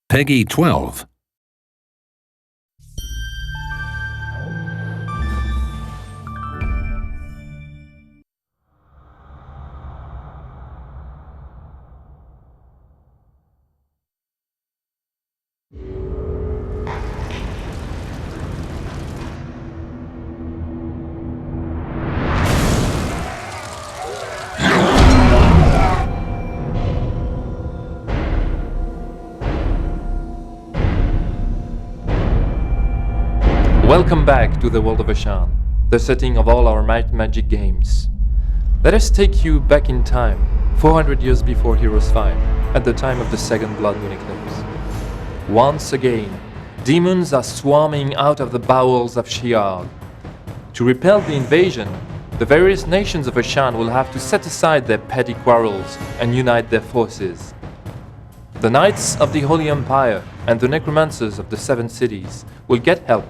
Peggy 12. Welcome back to the world of Ashan, the setting of all our Might&Magic games. Let us take you back in time, 400 years before Heroes V, at the time of the second Blood Moon eclipse. Once again, demons are swarming out of the bowels of Sheol. To repel the invasion, the various nations of Ashan will have to set aside their petty quarrels and unite their forces. The Knights of the Holy Empire and the Necromancers of the Seven Cities will get help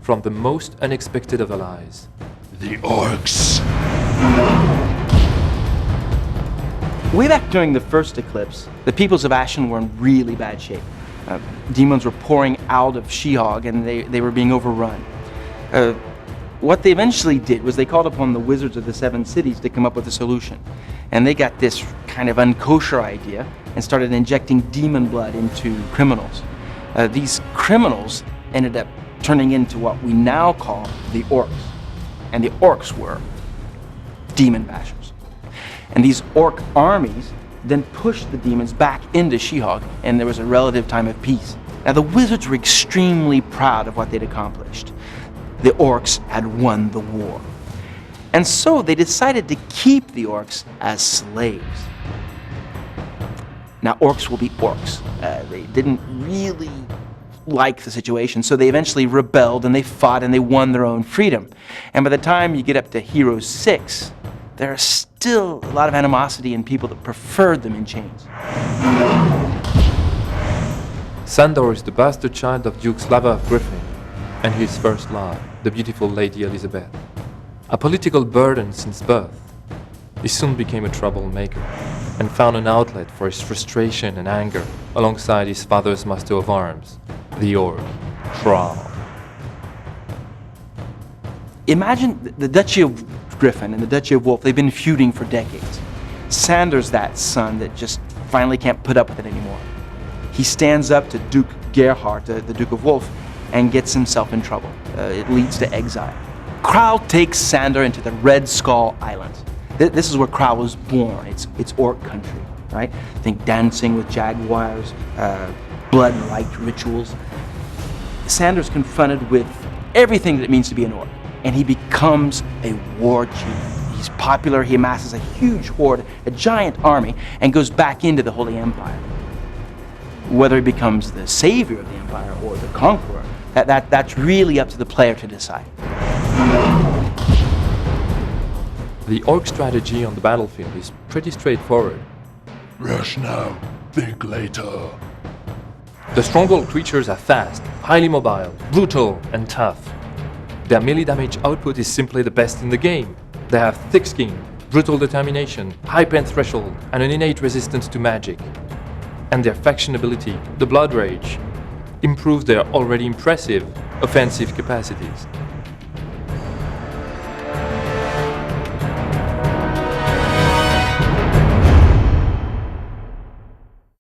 from the most unexpected of allies. The orcs. Way back during the first eclipse, the peoples of Ashen were in really bad shape. Demons were pouring out of Sheol and they were being overrun. What they eventually did was they called upon the wizards of the Seven Cities to come up with a solution. And they got this kind of unkosher idea and started injecting demon blood into criminals. These criminals ended up turning into what we now call the orcs. And the orcs were demon bashers. And these orc armies then pushed the demons back into Sheol, and there was a relative time of peace. Now the wizards were extremely proud of what they'd accomplished. The orcs had won the war. And so they decided to keep the orcs as slaves. Now orcs will be orcs. They didn't really like the situation, so they eventually rebelled and they fought and they won their own freedom. And by the time you get up to Heroes VI, there's still a lot of animosity in people that preferred them in chains. Sandor is the bastard child of Duke Slava of Griffin and his first love, the beautiful Lady Elizabeth. A political burden since birth, he soon became a troublemaker and found an outlet for his frustration and anger alongside his father's master of arms, the orc, Thrall. Imagine the Duchy of Griffin and the Duchy of Wolf, they've been feuding for decades. Sandor's that son that just finally can't put up with it anymore. He stands up to Duke Gerhard, the Duke of Wolf, and gets himself in trouble. It leads to exile. Krau takes Sandor into the Red Skull Islands. This is where Krau was born. It's orc country, right? Think dancing with jaguars, blood-like rituals. Sandor's confronted with everything that it means to be an orc, and he becomes a war chief. He's popular, he amasses a huge horde, a giant army, and goes back into the Holy Empire. Whether he becomes the savior of the empire or the conqueror, that's really up to the player to decide. The orc strategy on the battlefield is pretty straightforward. Rush now, think later. The stronghold creatures are fast, highly mobile, brutal, and tough. Their melee damage output is simply the best in the game. They have thick skin, brutal determination, high pain threshold, and an innate resistance to magic. And their faction ability, the Blood Rage, improves their already impressive offensive capacities.